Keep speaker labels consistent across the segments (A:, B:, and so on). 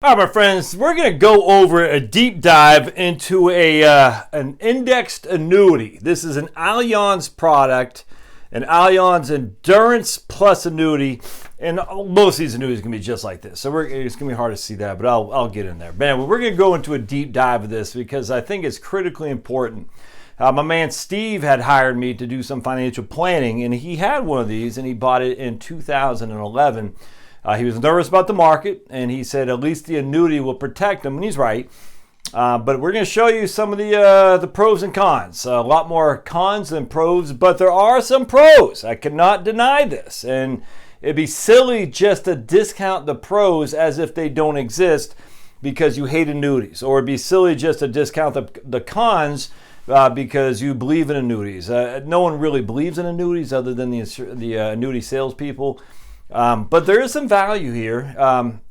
A: All right, my friends, we're going to go over a deep dive into an indexed annuity. This is an Allianz product, an Allianz Endurance Plus annuity, and most of these annuities are going to be just like this. So it's going to be hard to see that, but I'll get in there. Man, we're going to go into a deep dive of this because I think it's critically important. My man Steve had hired me to do some financial planning, and he had one of these, and he bought it in 2011. He was nervous about the market, and he said at least the annuity will protect him, and he's right. But we're going to show you some of the pros and cons. A lot more cons than pros, but there are some pros. I cannot deny this, and it'd be silly just to discount the pros as if they don't exist because you hate annuities, or it'd be silly just to discount the cons because you believe in annuities. No one really believes in annuities other than the annuity salespeople. But there is some value here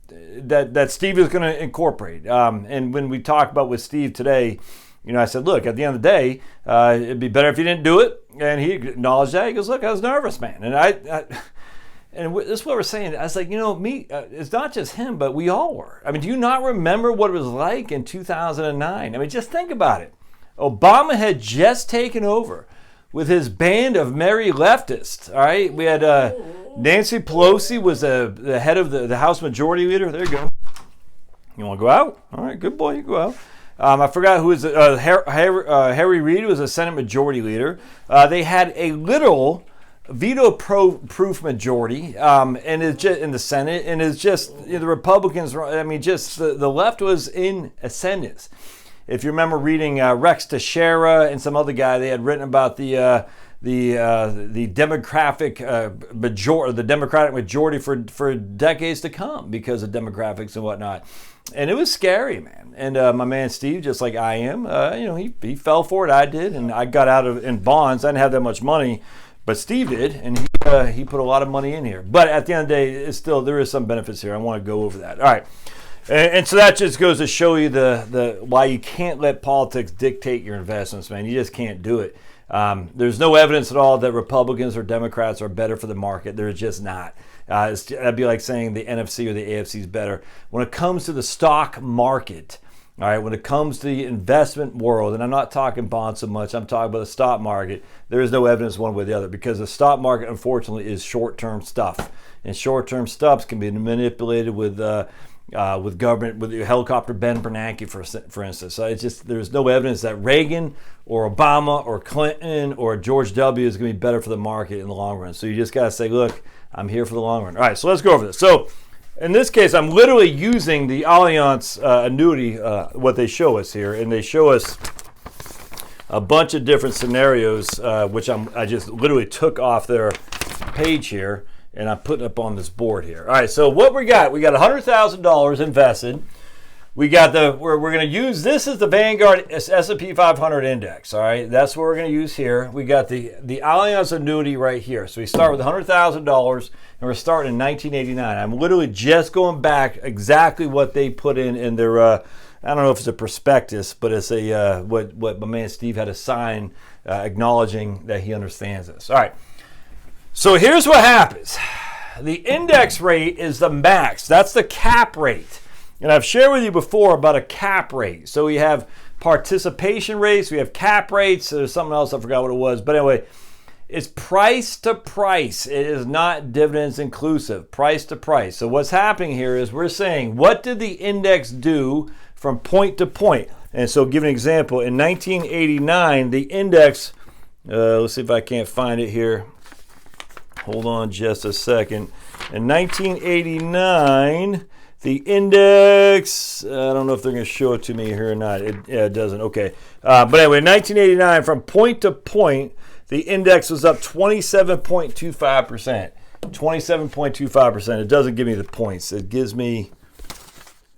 A: that Steve is going to incorporate. And when we talk about with Steve today, I said, look, at the end of the day, it'd be better if you didn't do it. And he acknowledged that. He goes, look, I was nervous, man. And this is what we're saying. I was like, me, it's not just him, but we all were. I mean, do you not remember what it was like in 2009? I mean, just think about it. Obama had just taken over with his band of merry leftists. All right, we had Nancy Pelosi was the head of the House Majority Leader. There you go. You want to go out? All right, good boy. You go out. I forgot who was Harry Reid was a Senate Majority Leader. They had a literal veto-proof majority, and it's just in the Senate, and it's just the Republicans. I mean, just the left was in ascendance. If you remember reading Rex Teixeira and some other guy, they had written about the demographic majority for decades to come because of demographics and whatnot, and it was scary, man. And my man Steve, just like I am, he fell for it. I did, and I got out in bonds. I didn't have that much money, but Steve did, and he put a lot of money in here. But at the end of the day, there is some benefits here. I want to go over that. All right. And so that just goes to show you the why you can't let politics dictate your investments, man. You just can't do it. There's no evidence at all that Republicans or Democrats are better for the market. They're just not. That'd be like saying the NFC or the AFC is better. When it comes to the stock market, all right, when it comes to the investment world, and I'm not talking bonds so much, I'm talking about the stock market, there is no evidence one way or the other because the stock market, unfortunately, is short-term stuff. And short-term stuff can be manipulated with government, with helicopter Ben Bernanke, for instance. So it's just, there's no evidence that Reagan or Obama or Clinton or George W. is going to be better for the market in the long run. So you just got to say, look, I'm here for the long run. All right, so let's go over this. So in this case, I'm literally using the Allianz annuity, what they show us here, and they show us a bunch of different scenarios, which I just literally took off their page here. And I'm putting up on this board here. All right, so what we got $100,000 invested. We got we're going to use, this is the Vanguard S&P 500 index. All right, that's what we're going to use here. We got the Allianz annuity right here. So we start with $100,000, and we're starting in 1989. I'm literally just going back exactly what they put in their. I don't know if it's a prospectus, but it's a what my man Steve had to sign, acknowledging that he understands this. All right. So here's what happens. The index rate is the max. That's the cap rate. And I've shared with you before about a cap rate. So we have participation rates, we have cap rates. There's something else, I forgot what it was. But anyway, it's price to price. It is not dividends inclusive, price to price. So what's happening here is we're saying, what did the index do from point to point? And so give an example. In 1989, the index, let's see if I can't find it here. Hold on just a second. In 1989, the index, I don't know if they're going to show it to me here or not. It doesn't. Okay. But anyway, in 1989, from point to point, the index was up 27.25%. 27.25%. It doesn't give me the points. It gives me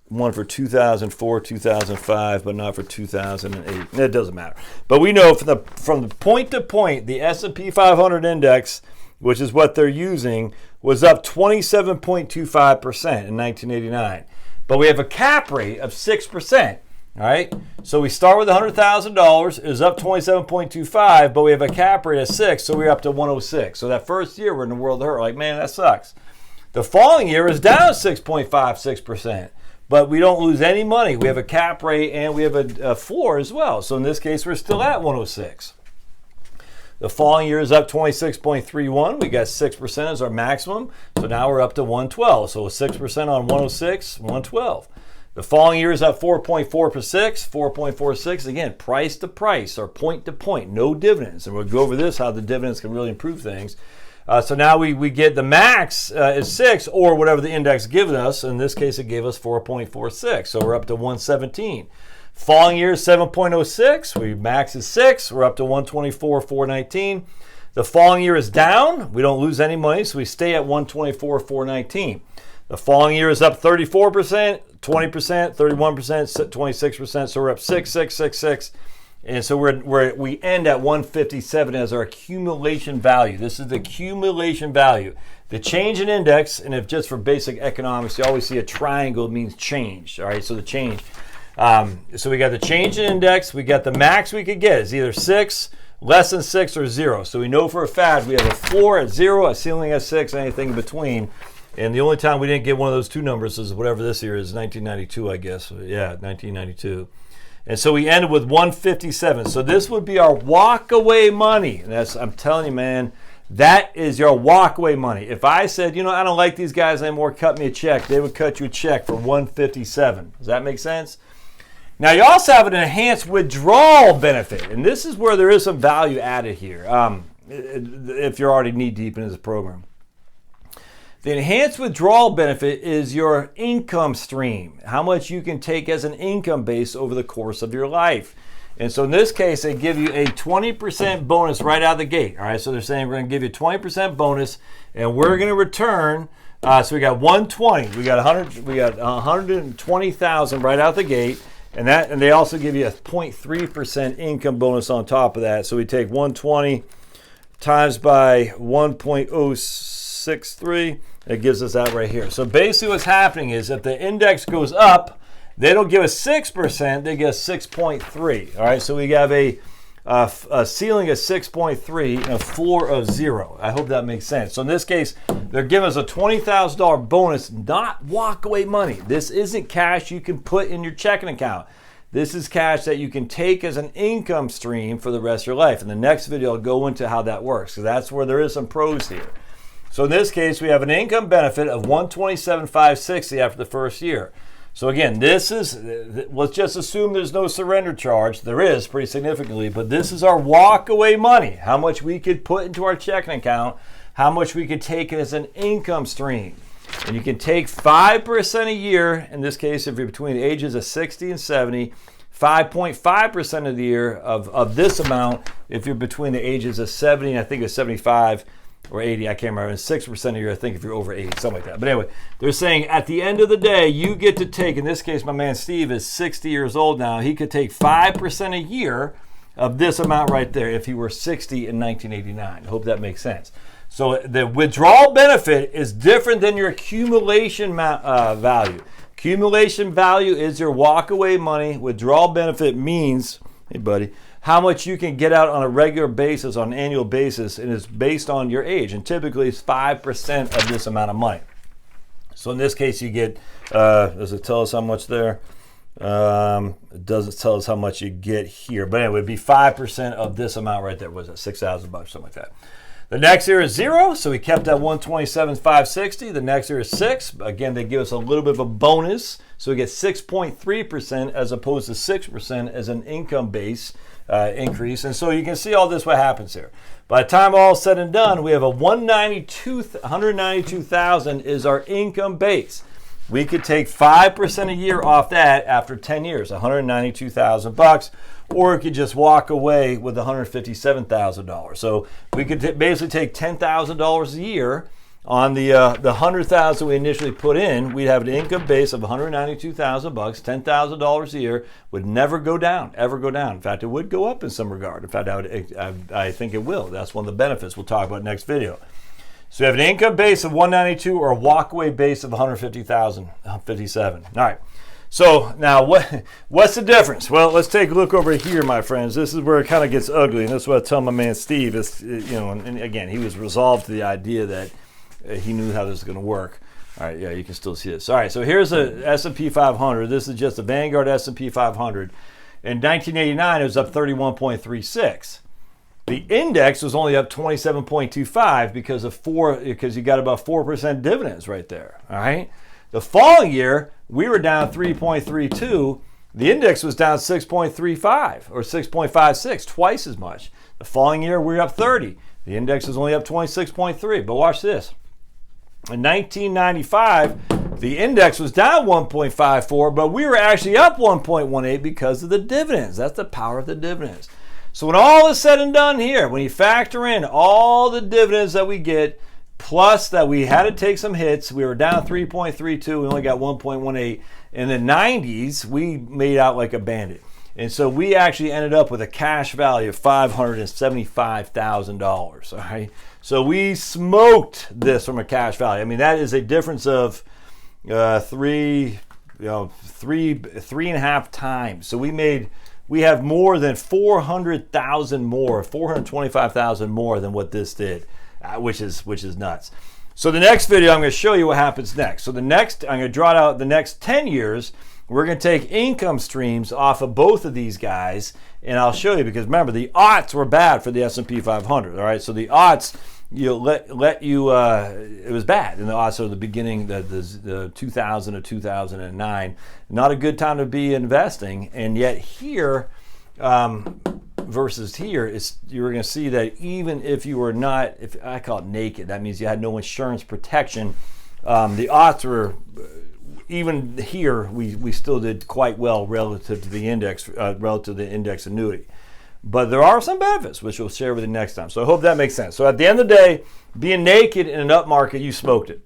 A: one for 2004, 2005, but not for 2008. It doesn't matter. But we know from the point to point, the S&P 500 index, which is what they're using, was up 27.25% in 1989. But we have a cap rate of 6%. All right. So we start with $100,000. It was up 27.25, but we have a cap rate of 6, so we're up to 106. So that first year we're in the world of hurt. Like, man, that sucks. The following year is down 6.56%. but we don't lose any money. We have a cap rate and we have a floor as well. So in this case, we're still at 106. The following year is up 26.31. We got 6% as our maximum. So now we're up to 112. So 6% on 106, 112. The following year is up 4.46. Again, price to price or point to point, no dividends. And we'll go over this, how the dividends can really improve things. So now we get the max is 6 or whatever the index gives us. In this case, it gave us 4.46. So we're up to 117. Following year is 7.06. We max is 6. We're up to 124,419. The following year is down. We don't lose any money, so we stay at 124,419. The following year is up 34%, 20%, 31%, 26%. So we're up 6. And so we end at 157 as our accumulation value. This is the accumulation value. The change in index, and if just for basic economics, you always see a triangle means change. All right, so the change. So we got the change in index. We got the max we could get is either 6, less than 6, or 0. So we know for a fact we have a floor at 0, a ceiling at 6, and anything in between. And the only time we didn't get one of those two numbers is whatever this year is, 1992, I guess. Yeah, 1992. And so we ended with 157. So this would be our walk-away money. And that's, I'm telling you, man, that is your walk-away money. If I said, you know, I don't like these guys anymore, cut me a check, they would cut you a check for 157. Does that make sense? Now, you also have an enhanced withdrawal benefit. And this is where there is some value added here, if you're already knee-deep in this program. The enhanced withdrawal benefit is your income stream, how much you can take as an income base over the course of your life. And so in this case, they give you a 20% bonus right out of the gate. All right, so they're saying we're going to give you a 20% bonus, and we're going to return. So we got 120, we got 120,000 right out the gate, and they also give you a 0.3% income bonus on top of that. So we take 120 times by 1.063. It gives us that right here. So basically what's happening is if the index goes up, they don't give us 6%, they give us 6.3. All right, so we have a ceiling of 6.3 and a floor of 0. I hope that makes sense. So in this case, they're giving us a $20,000 bonus, not walk-away money. This isn't cash you can put in your checking account. This is cash that you can take as an income stream for the rest of your life. In the next video, I'll go into how that works. So that's where there is some pros here. So in this case, we have an income benefit of $127,560 after the first year. So again, this is, let's just assume there's no surrender charge. There is pretty significantly, but this is our walk-away money, how much we could put into our checking account, how much we could take as an income stream. And you can take 5% a year, in this case, if you're between the ages of 60 and 70, 5.5% of the year of this amount if you're between the ages of 70 and I think it's 75 or 80, I can't remember, and 6% a year, I think, if you're over 80, something like that. But anyway, they're saying at the end of the day, you get to take, in this case, my man Steve is 60 years old now, he could take 5% a year of this amount right there if he were 60 in 1989. I hope that makes sense. So the withdrawal benefit is different than your accumulation value. Accumulation value is your walk-away money. Withdrawal benefit means, hey buddy, how much you can get out on a regular basis, on an annual basis, and it's based on your age. And typically it's 5% of this amount of money. So in this case you get, does it tell us how much there? It doesn't tell us how much you get here. But anyway, it would be 5% of this amount right there. Was it $6,000, something like that. The next year is 0, so we kept that 127,560. The next year is 6. Again, they give us a little bit of a bonus, so we get 6.3% as opposed to 6% as an income base increase. And so you can see all this, what happens here. By the time all is said and done, we have a 192,000 is our income base. We could take 5% a year off that after 10 years, $192,000. Or we could just walk away with $157,000. So we could basically take $10,000 a year on the $100,000 we initially put in. We'd have an income base of $192,000, $10,000 a year, would never go down, ever go down. In fact, it would go up in some regard. In fact, I think it will. That's one of the benefits we'll talk about next video. So you have an income base of 192 or a walkaway base of 157. All right. So now what's the difference? Well, let's take a look over here, my friends. This is where it kind of gets ugly, and that's what I tell my man Steve. Is, you know, and again, he was resolved to the idea that he knew how this was going to work. All right, yeah, you can still see this. All right, so here's a S&P 500. This is just the Vanguard S&P 500. In 1989, it was up 31.36. The index was only up 27.25 because you got about 4% dividends right there. All right. The following year, we were down 3.32. The index was down 6.35 or 6.56, twice as much. The following year, we were up 30. The index was only up 26.3. But watch this. In 1995, the index was down 1.54, but we were actually up 1.18 because of the dividends. That's the power of the dividends. So when all is said and done here, when you factor in all the dividends that we get, plus that we had to take some hits, we were down 3.32, we only got 1.18. In the 90s, we made out like a bandit. And so we actually ended up with a cash value of $575,000. All right. So we smoked this from a cash value. I mean, that is a difference of three and a half times. So we have more than 400,000 more, 425,000 more than what this did, which is nuts. So the next video, I'm going to show you what happens next. So I'm going to draw out the next 10 years. We're going to take income streams off of both of these guys, and I'll show you, because remember, the odds were bad for the S&P 500. All right, so the odds it was bad in the odds of the beginning, the 2000 to 2009. Not a good time to be investing, and yet here versus here, you're going to see that even if you were not, if I call it naked, that means you had no insurance protection. The odds were. Even here, we still did quite well relative to the index, annuity. But there are some benefits, which we'll share with you next time. So I hope that makes sense. So at the end of the day, being naked in an up market, you smoked it.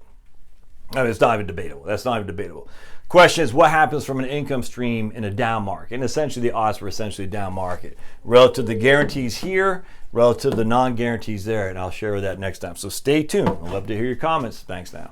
A: I mean, it's not even debatable. That's not even debatable. Question is, what happens from an income stream in a down market? And essentially, the odds were essentially down market. Relative to the guarantees here, relative to the non-guarantees there. And I'll share that next time. So stay tuned. I'd love to hear your comments. Thanks now.